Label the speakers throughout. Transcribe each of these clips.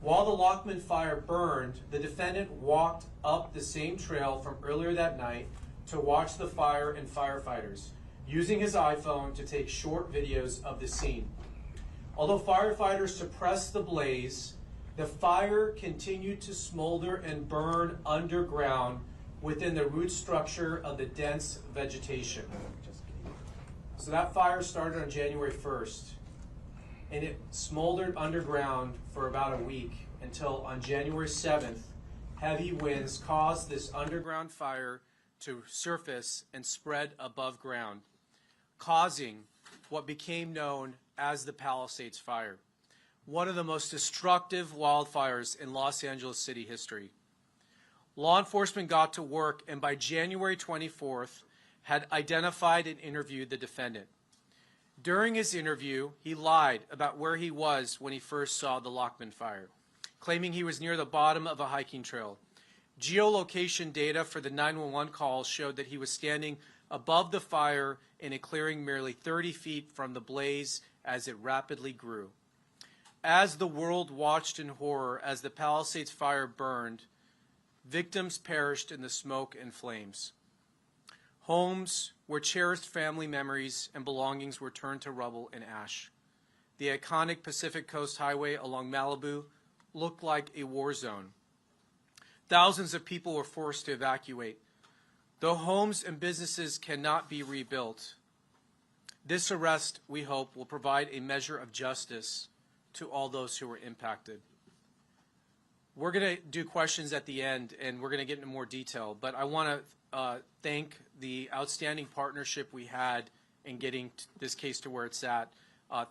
Speaker 1: While the Lockman fire burned, the defendant walked up the same trail from earlier that night to watch the fire and firefighters, using his iPhone to take short videos of the scene. Although firefighters suppressed the blaze, the fire continued to smolder and burn underground within the root structure of the dense vegetation. So that fire started on January 1st, and it smoldered underground for about a week until on January 7th, heavy winds caused this underground fire to surface and spread above ground, causing what became known as the Palisades Fire, one of the most destructive wildfires in Los Angeles City history. Law enforcement got to work and by January 24th had identified and interviewed the defendant. During his interview, he lied about where he was when he first saw the Lockman fire, claiming he was near the bottom of a hiking trail. Geolocation data for the 911 calls showed that he was standing above the fire in a clearing merely 30 feet from the blaze as it rapidly grew. As the world watched in horror as the Palisades fire burned, victims perished in the smoke and flames. Homes where cherished family memories and belongings were turned to rubble and ash. The iconic Pacific Coast Highway along Malibu looked like a war zone. Thousands of people were forced to evacuate. Though homes and businesses cannot be rebuilt, this arrest, we hope, will provide a measure of justice to all those who were impacted. We're going to do questions at the end, and we're going to get into more detail, but I want to thank the outstanding partnership we had in getting this case to where it's at.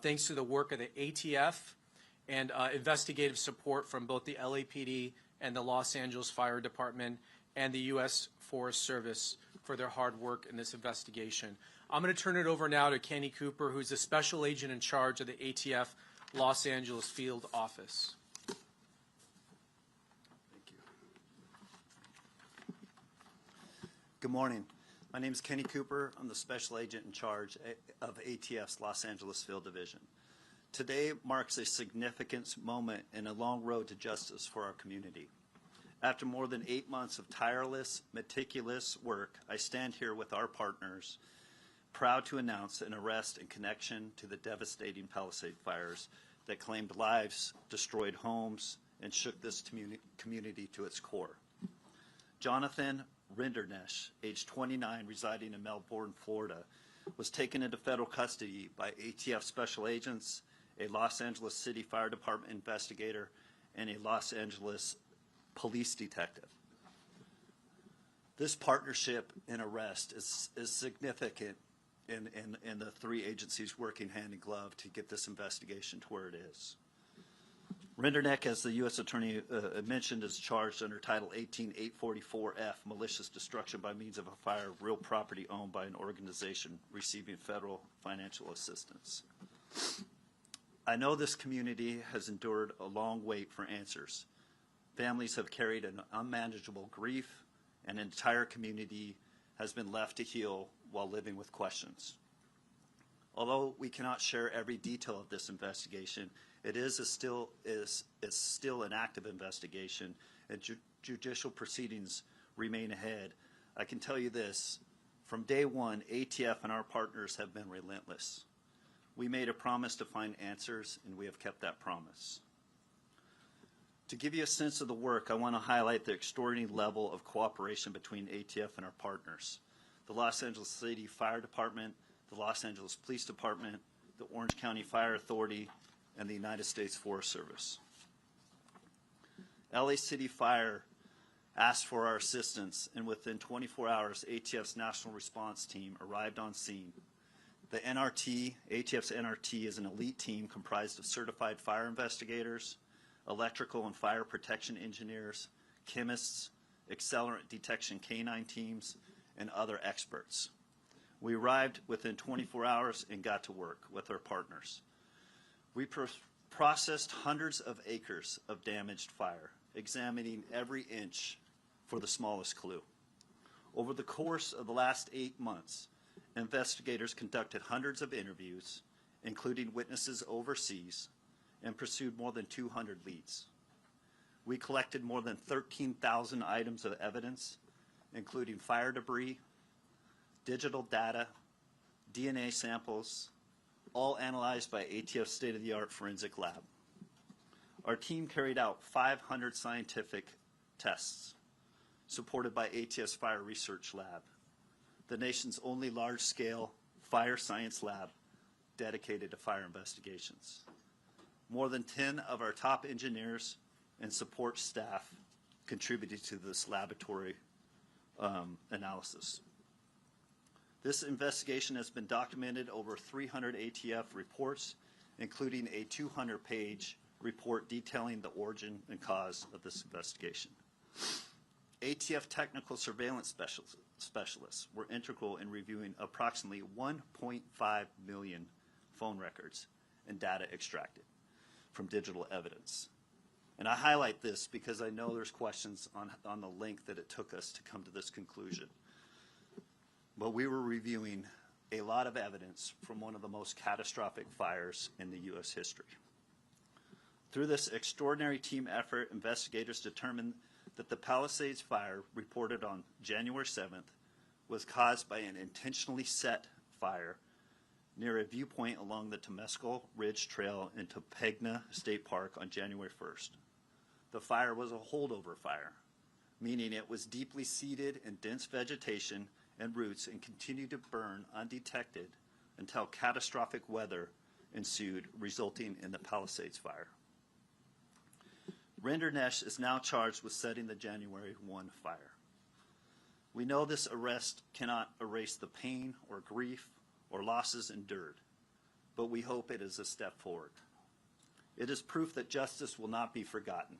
Speaker 1: Thanks to the work of the ATF and investigative support from both the LAPD and the Los Angeles Fire Department and the U.S. Forest Service for their hard work in this investigation. I'm going to turn it over now to Kenny Cooper, who's the special agent in charge of the ATF Los Angeles Field Office.
Speaker 2: Thank you. Good morning. My name is Kenny Cooper. I'm the special agent in charge of ATF's Los Angeles Field Division. Today marks a significant moment in a long road to justice for our community. After more than 8 months of tireless, meticulous work, I stand here with our partners, proud to announce an arrest in connection to the devastating Palisade fires that claimed lives, destroyed homes, and shook this community to its core. Jonathan Rindernesh, age 29, residing in Melbourne, Florida, was taken into federal custody by ATF special agents, a Los Angeles City Fire Department investigator, and a Los Angeles police detective. This partnership and arrest is significant in the three agencies working hand in glove to get this investigation to where it is. Rinderneck, as the U.S. Attorney mentioned, is charged under Title 18-844F, malicious destruction by means of a fire of real property owned by an organization receiving federal financial assistance. I know this community has endured a long wait for answers. Families have carried an unmanageable grief, and an entire community has been left to heal while living with questions. Although we cannot share every detail of this investigation, it is still an active investigation, and judicial proceedings remain ahead. I can tell you this, from day one, ATF and our partners have been relentless. We made a promise to find answers, and we have kept that promise. To give you a sense of the work, I want to highlight the extraordinary level of cooperation between ATF and our partners. The Los Angeles City Fire Department, the Los Angeles Police Department, the Orange County Fire Authority, and the United States Forest Service. LA City Fire asked for our assistance, and within 24 hours, ATF's National Response Team arrived on scene. The NRT, ATF's NRT, is an elite team comprised of certified fire investigators, electrical and fire protection engineers, chemists, accelerant detection canine teams, and other experts. We arrived within 24 hours and got to work with our partners. We processed hundreds of acres of damaged fire, examining every inch for the smallest clue. Over the course of the last 8 months, investigators conducted hundreds of interviews, including witnesses overseas, and pursued more than 200 leads. We collected more than 13,000 items of evidence, including fire debris, digital data, DNA samples, all analyzed by ATF's state-of-the-art forensic lab. Our team carried out 500 scientific tests, supported by ATF's Fire Research Lab, the nation's only large-scale fire science lab dedicated to fire investigations. More than 10 of our top engineers and support staff contributed to this laboratory analysis. This investigation has been documented over 300 ATF reports, including a 200-page report detailing the origin and cause of this investigation. ATF technical surveillance specialists were integral in reviewing approximately 1.5 million phone records and data extracted from digital evidence. And I highlight this because I know there's questions on the length that it took us to come to this conclusion. But we were reviewing a lot of evidence from one of the most catastrophic fires in the U.S. history. Through this extraordinary team effort, investigators determined that the Palisades fire reported on January 7th was caused by an intentionally set fire near a viewpoint along the Temescal Ridge Trail into Pegna State Park on January 1st. The fire was a holdover fire, meaning it was deeply seated in dense vegetation and roots and continued to burn undetected until catastrophic weather ensued, resulting in the Palisades fire. Rendernesh is now charged with setting the January 1 fire. We know this arrest cannot erase the pain or grief or losses endured, but we hope it is a step forward. It is proof that justice will not be forgotten,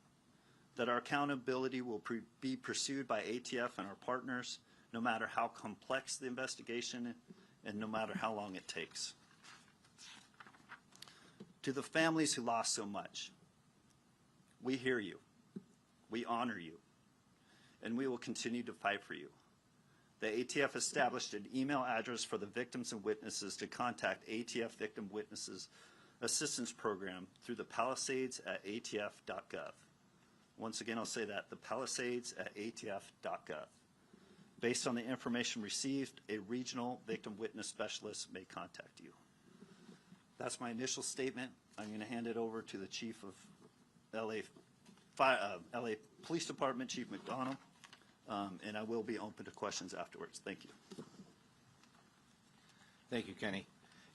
Speaker 2: that our accountability will be pursued by ATF and our partners, no matter how complex the investigation and no matter how long it takes. To the families who lost so much, we hear you, we honor you, and we will continue to fight for you. The ATF established an email address for the victims and witnesses to contact ATF Victim Witnesses Assistance Program through the palisades@atf.gov. Once again, I'll say that, the palisades@atf.gov. Based on the information received, a regional victim witness specialist may contact you. That's my initial statement. I'm going to hand it over to the Chief of LA Police Department, Chief McDonald, and I will be open to questions afterwards. Thank you.
Speaker 3: Thank you, Kenny.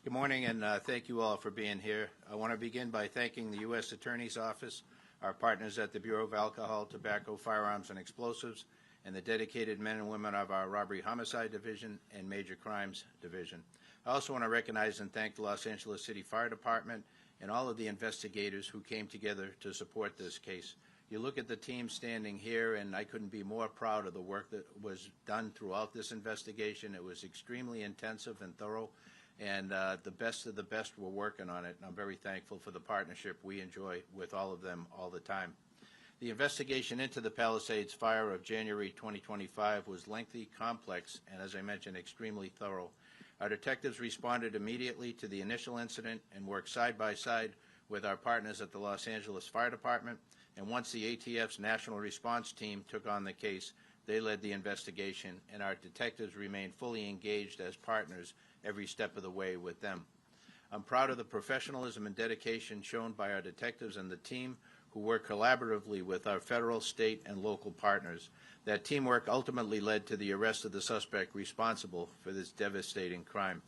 Speaker 3: Good morning, and thank you all for being here. I want to begin by thanking the U.S. Attorney's Office, our partners at the Bureau of Alcohol, Tobacco, Firearms, and Explosives, and the dedicated men and women of our Robbery Homicide Division and Major Crimes Division. I also want to recognize and thank the Los Angeles City Fire Department and all of the investigators who came together to support this case. You look at the team standing here, and I couldn't be more proud of the work that was done throughout this investigation. It was extremely intensive and thorough, and the best of the best were working on it, and I'm very thankful for the partnership we enjoy with all of them all the time. The investigation into the Palisades fire of January 2025 was lengthy, complex, and as I mentioned, extremely thorough. Our detectives responded immediately to the initial incident and worked side by side with our partners at the Los Angeles Fire Department, and once the ATF's National Response Team took on the case, they led the investigation, and our detectives remained fully engaged as partners every step of the way with them. I'm proud of the professionalism and dedication shown by our detectives and the team who work collaboratively with our federal, state, and local partners. That teamwork ultimately led to the arrest of the suspect responsible for this devastating crime.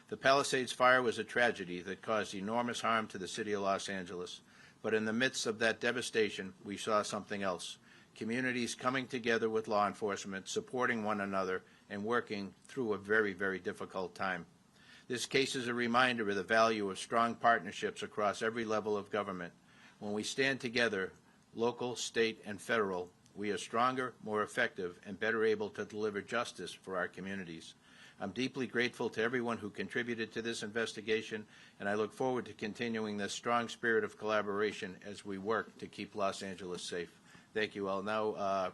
Speaker 3: The Palisades fire was a tragedy that caused enormous harm to the city of Los Angeles. But in the midst of that devastation, we saw something else. Communities coming together with law enforcement, supporting one another, and working through a very, very difficult time. This case is a reminder of the value of strong partnerships across every level of government. When we stand together, local, state, and federal, we are stronger, more effective, and better able to deliver justice for our communities. I'm deeply grateful to everyone who contributed to this investigation, and I look forward to continuing this strong spirit of collaboration as we work to keep Los Angeles safe. Thank you. I'll now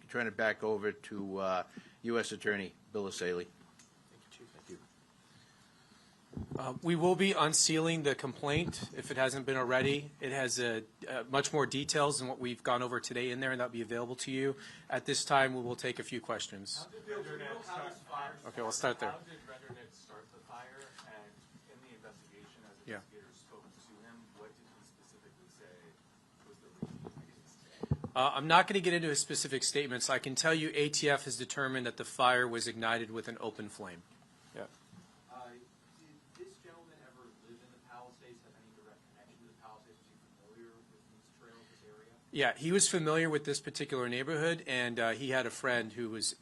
Speaker 3: turn it back over to U.S. Attorney Bill Asaley.
Speaker 1: Thank you, Chief. Thank We will be unsealing the complaint if it hasn't been already. It has much more details than what we've gone over today in there, and that'll be available to you. At this time, we will take a few questions. Okay, we'll start there.
Speaker 4: How did Rendernet start the fire? And in the investigation, as investigators spoke to him, what did he specifically say was the reason?
Speaker 1: I'm not going to get into his specific statements. I can tell you ATF has determined that the fire was ignited with an open flame. Yeah.
Speaker 4: Did this gentleman ever live in the Palisades, have any direct connection to the Palisades? Was he familiar with these trails, this area?
Speaker 1: Yeah, he was familiar with this particular neighborhood, and he had a friend who was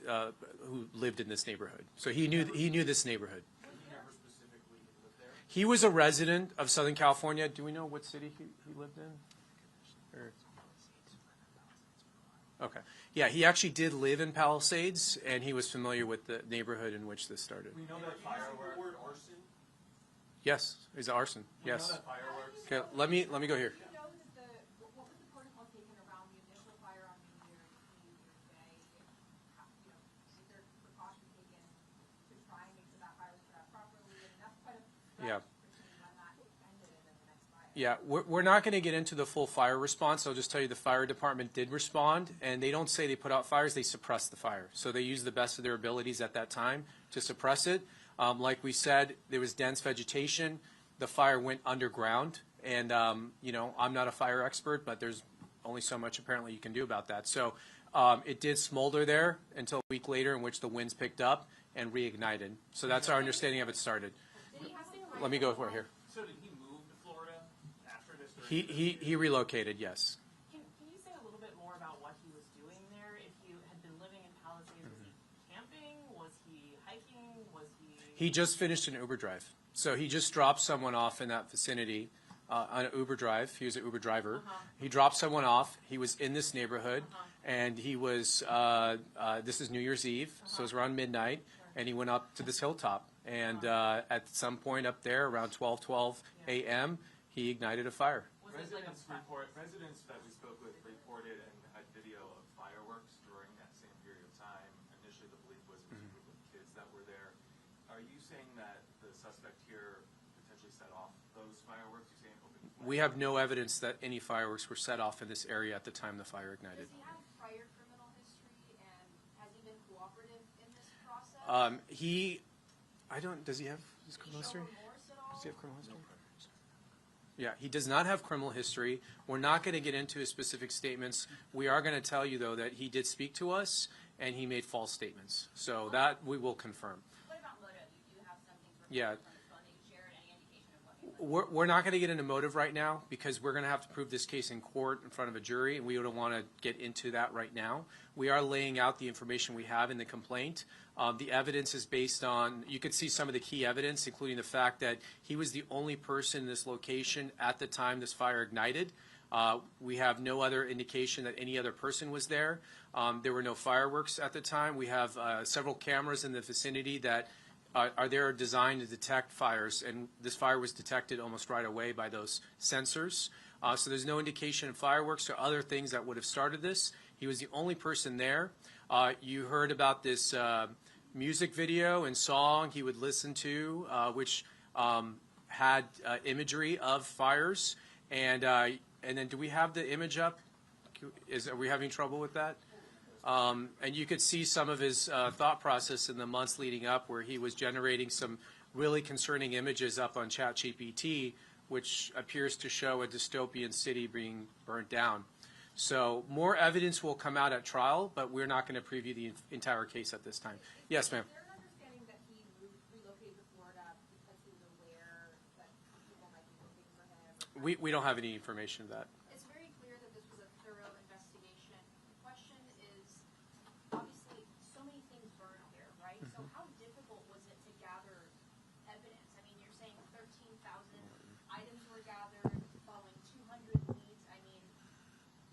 Speaker 1: who lived in this neighborhood. So he knew this neighborhood.
Speaker 4: He never specifically lived there?
Speaker 1: He was a resident of Southern California. Do we know what city he lived in? Or- Okay. Yeah, he actually did live in Palisades, and he was familiar with the neighborhood in which this started.
Speaker 4: We know that fireworks. The word arson?
Speaker 1: Yes, he's arson.
Speaker 4: We
Speaker 1: Yes.
Speaker 4: know that fireworks.
Speaker 1: Okay, let me go here.
Speaker 5: Do you know what was the protocol taken around the initial fire on New Year's Day? Was there precaution taken to try and make sure that fire was put out properly? And that's quite a
Speaker 1: Yeah.
Speaker 5: between when that ended and then the next fire.
Speaker 1: Yeah, we're not going to get into the full fire response. I'll just tell you the fire department did respond, and they don't say they put out fires, they suppress the fire. So they use the best of their abilities at that time to suppress it. Like we said, there was dense vegetation. The fire went underground, and, I'm not a fire expert, but there's only so much apparently you can do about that. So it did smolder there until a week later, in which the winds picked up and reignited. So that's our understanding of it started. Let me go right here.
Speaker 4: So did he move to Florida after this?
Speaker 1: He relocated, yes.
Speaker 6: Can you say a little bit more about what he was doing there? If you had been living in Palisades, was he camping? Was he hiking? Was he?
Speaker 1: He just finished an Uber drive. So he just dropped someone off in that vicinity on an Uber drive. He was an Uber driver. He dropped someone off. He was in this neighborhood, and he was, this is New Year's Eve, so it was around midnight, and he went up to this hilltop. And at some point up there, around 12 a.m., he ignited a fire.
Speaker 6: Was it like
Speaker 4: Residents that we spoke with reported and had video of fireworks during that same period of time. Initially, the belief was it was a group of kids that were there. Are you saying that the suspect here potentially set off those fireworks? You're saying open flame?
Speaker 1: We have no evidence that any fireworks were set off in this area at the time the fire ignited.
Speaker 5: Does he have prior criminal history, and has he been cooperative in this process?
Speaker 1: Does he have his criminal history?
Speaker 5: Remorse at all?
Speaker 1: Does he have criminal history? Yeah, he does not have criminal history. We're not going to get into his specific statements. We are going to tell you, though, that he did speak to us, and he made false statements. So that we will confirm.
Speaker 5: What about motive? You do have something from
Speaker 1: Yeah.
Speaker 5: his phone that you shared, any indication of what he was?
Speaker 1: We're not going to get into motive right now because we're going to have to prove this case in court in front of a jury, and we don't want to get into that right now. We are laying out the information we have in the complaint. The evidence is based on, you could see some of the key evidence, including the fact that he was the only person in this location at the time this fire ignited. We have no other indication that any other person was there. There were no fireworks at the time. We have several cameras in the vicinity that are there designed to detect fires, and this fire was detected almost right away by those sensors. So there's no indication of fireworks or other things that would have started this. He was the only person there. You heard about this music video and song he would listen to, which had imagery of fires. And then, do we have the image up? Are we having trouble with that? And you could see some of his thought process in the months leading up, where he was generating some really concerning images up on ChatGPT, which appears to show a dystopian city being burnt down. So more evidence will come out at trial, but we're not going to preview the entire case at this time. Yes, ma'am.
Speaker 5: Is there an understanding that he relocated to Florida because he was aware that people might be looking for him?
Speaker 1: We don't have any information of that.
Speaker 5: It's very clear that this was a thorough investigation. The question is, obviously, so many things burned here, right? So how difficult was it to gather evidence? I mean, you're saying 13,000 items were gathered, following 200 leads. I mean,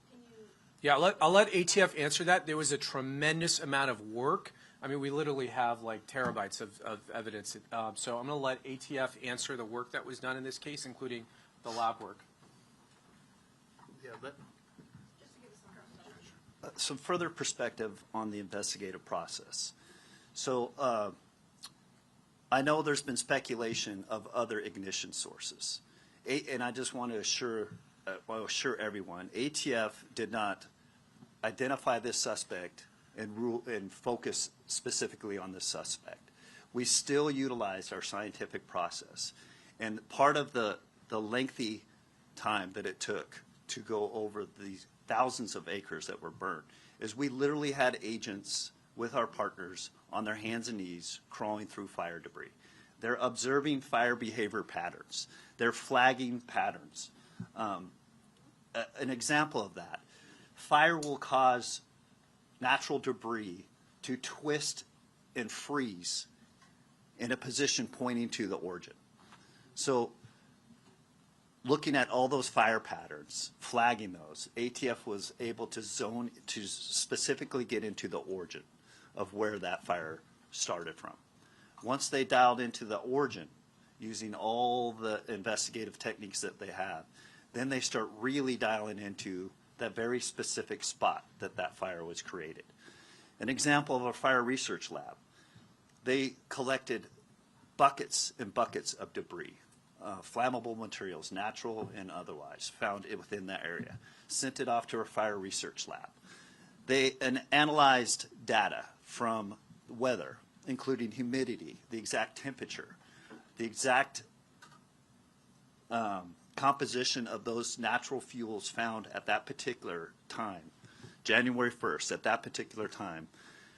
Speaker 5: can you...
Speaker 1: Yeah, I'll let ATF answer that. There was a tremendous amount of work. I mean, we literally have like terabytes of evidence. So I'm going to let ATF answer the work that was done in this case, including the lab work.
Speaker 2: Yeah, some further perspective on the investigative process. So I know there's been speculation of other ignition sources, and I just want to assure everyone, ATF did not identify this suspect and focus specifically on this suspect. We still utilized our scientific process, and part of the lengthy time that it took to go over these thousands of acres that were burned is we literally had agents with our partners on their hands and knees crawling through fire debris. They're observing fire behavior patterns. They're flagging patterns. An example of that, fire will cause natural debris to twist and freeze in a position pointing to the origin. So looking at all those fire patterns, flagging those, ATF was able to zone to specifically get into the origin of where that fire started from. Once they dialed into the origin, using all the investigative techniques that they have, then they start really dialing into that very specific spot that that fire was created. An example of a fire research lab, they collected buckets and buckets of debris, flammable materials, natural and otherwise, found within that area, sent it off to a fire research lab. They analyzed data from weather, including humidity, the exact temperature, the exact composition of those natural fuels found at that particular time, January 1st, at that particular time,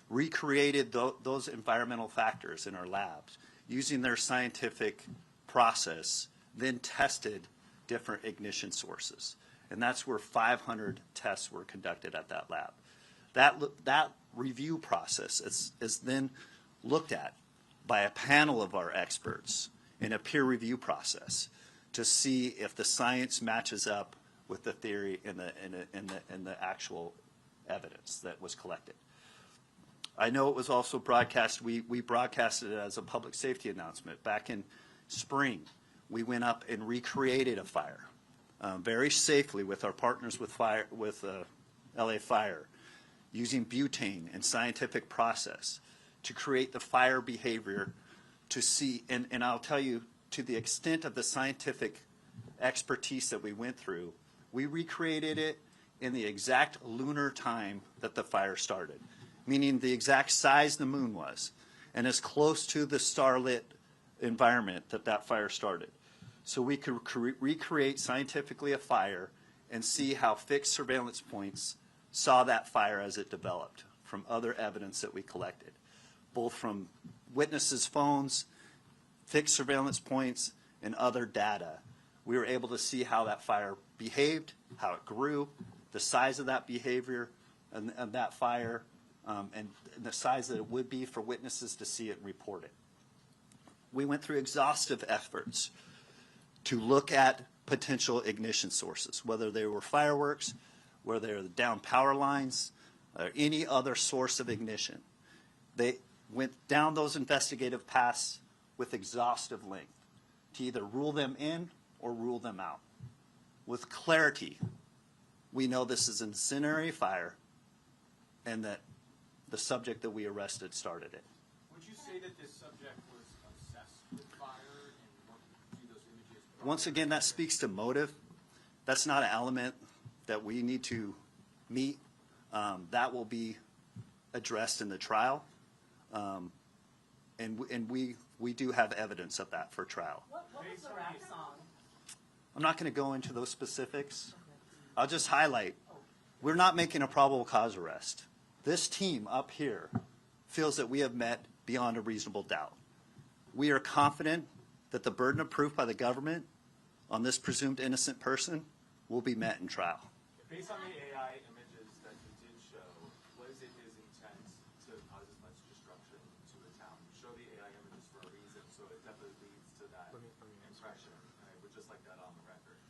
Speaker 2: recreated those environmental factors in our labs using their scientific process, then tested different ignition sources. And that's where 500 tests were conducted at that lab. That review process is then looked at by a panel of our experts in a peer review process to see if the science matches up with the theory and the actual evidence that was collected. I know it was also broadcast. We broadcasted it as a public safety announcement back in spring. We went up and recreated a fire very safely with our partners with LA Fire, using butane and scientific process to create the fire behavior to see, and I'll tell you, to the extent of the scientific expertise that we went through, we recreated it in the exact lunar time that the fire started, meaning the exact size the moon was, and as close to the starlit environment that that fire started. So we could recreate scientifically a fire and see how fixed surveillance points saw that fire as it developed from other evidence that we collected, both from witnesses' phones, fixed surveillance points, and other data. We were able to see how that fire behaved, how it grew, the size of that behavior and that fire, and the size that it would be for witnesses to see it and report it. We went through exhaustive efforts to look at potential ignition sources, whether they were fireworks, whether they were down power lines, or any other source of ignition. They went down those investigative paths with exhaustive length to either rule them in or rule them out. With clarity, we know this is an incendiary fire and that the subject that we arrested started it.
Speaker 7: Would you say that this subject was obsessed with fire and wanted to see those images?
Speaker 2: Once again, that speaks to motive. That's not an element that we need to meet. That will be addressed in the trial. And we do have evidence of that for trial.
Speaker 6: What was the rap song?
Speaker 2: I'm not going to go into those specifics. I'll just highlight, we're not making a probable cause arrest. This team up here feels that we have met beyond a reasonable doubt. We are confident that the burden of proof by the government on this presumed innocent person will be met in trial.
Speaker 4: Based on the AI images that you did show, was it his intent to cause as much destruction to the town? You show the AI images for a reason, so it definitely leads to that impression. And I would just like that on the record.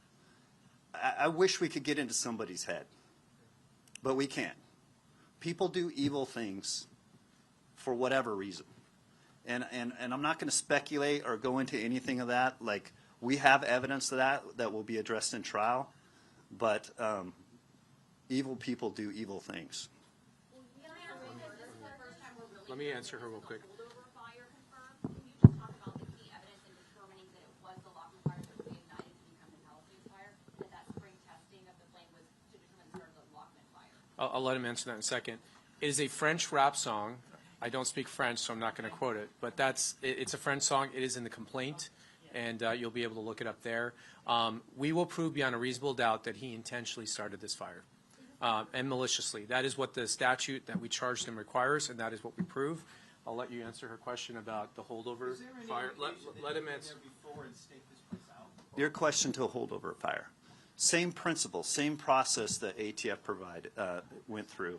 Speaker 2: I wish we could get into somebody's head, but we can't. People do evil things for whatever reason. And I'm not going to speculate or go into anything of that. Like, we have evidence of that will be addressed in trial, but evil people do evil things.
Speaker 7: Let me answer her real quick.
Speaker 5: Fire confirmed. Can you just talk
Speaker 1: I'll let him answer that in a second. It is a French rap song. I don't speak French, so I'm not going to quote it. But it's a French song. It is in the complaint, and you'll be able to look it up there. We will prove beyond a reasonable doubt that he intentionally started this fire and maliciously. That is what the statute that we charged him requires, and that is what we prove. I'll let you answer her question about the holdover fire. Let him answer.
Speaker 2: Your question to a holdover fire. Same principle, same process that ATF went through,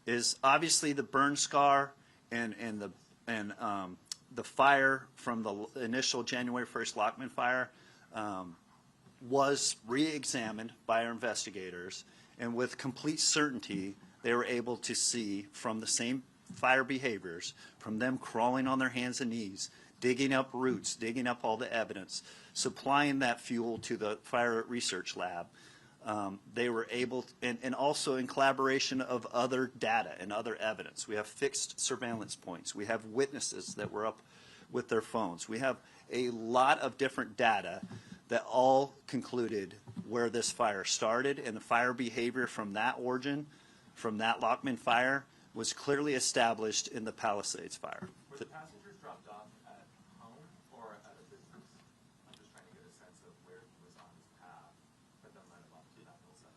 Speaker 2: is obviously the burn scar and the fire from the initial January 1st Lockman fire was re-examined by our investigators, and with complete certainty they were able to see from the same fire behaviors, from them crawling on their hands and knees, digging up roots, digging up all the evidence, supplying that fuel to the fire research lab. They were able, and also in collaboration of other data and other evidence. We have fixed surveillance points. We have witnesses that were up with their phones. We have a lot of different data that all concluded where this fire started, and the fire behavior from that origin, from that Lockman fire, was clearly established in the Palisades fire.
Speaker 4: Were the passengers dropped off at home or at a business? I'm just trying to get a sense of where he was on his path that then led him up to that hillside.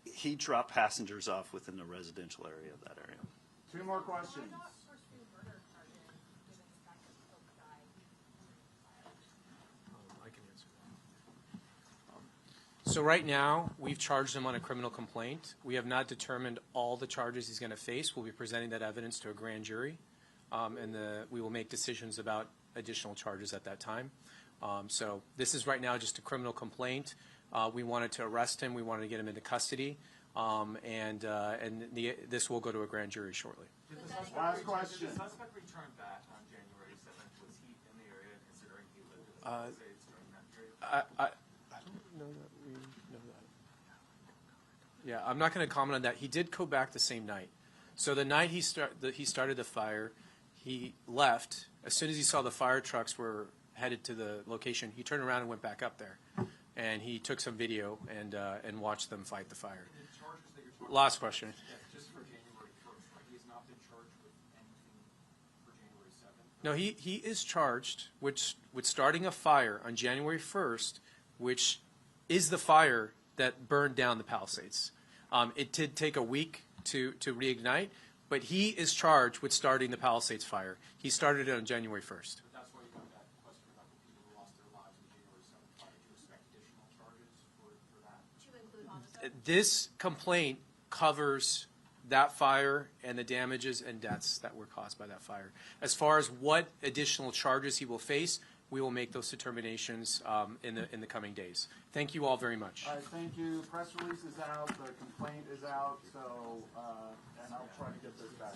Speaker 2: He dropped passengers off within the residential area of that area.
Speaker 7: 2 more questions.
Speaker 5: Why not first-degree murder charges, given the fact that Coke died in the fire?
Speaker 1: I can answer that. So right now, we've charged him on a criminal complaint. We have not determined all the charges he's going to face. We'll be presenting that evidence to a grand jury, and we will make decisions about additional charges at that time. So this is right now just a criminal complaint. We wanted to arrest him. We wanted to get him into custody, and this will go to a grand jury shortly.
Speaker 7: Last question.
Speaker 4: Did the suspect return back on January 7th? Was he in the area considering he lived in the Palisades during that period?
Speaker 1: I don't know that we know that. Yeah, I'm not going to comment on that. He did go back the same night. So the night he started the fire, he left. As soon as he saw the fire trucks were headed to the location, he turned around and went back up there. And he took some video and watched them fight the fire.
Speaker 7: The charges that you're talking
Speaker 1: Last question.
Speaker 7: Yeah, just for January 1st, right? He has not been charged with anything for January 7th?
Speaker 1: No, he is charged with starting a fire on January 1st, which is the fire that burned down the Palisades. It did take a week to reignite, but he is charged with starting the Palisades fire. He started it on January 1st.
Speaker 7: But that's why you got that question about the people who lost their lives on January 7th fire. Do you expect additional charges for that?
Speaker 5: To include homicide?
Speaker 1: This complaint covers that fire and the damages and deaths that were caused by that fire. As far as what additional charges he will face, we will make those determinations in the coming days. Thank you all very much.
Speaker 7: All right, thank you. Press release is out. The complaint is out. So, and I'll try to get this back.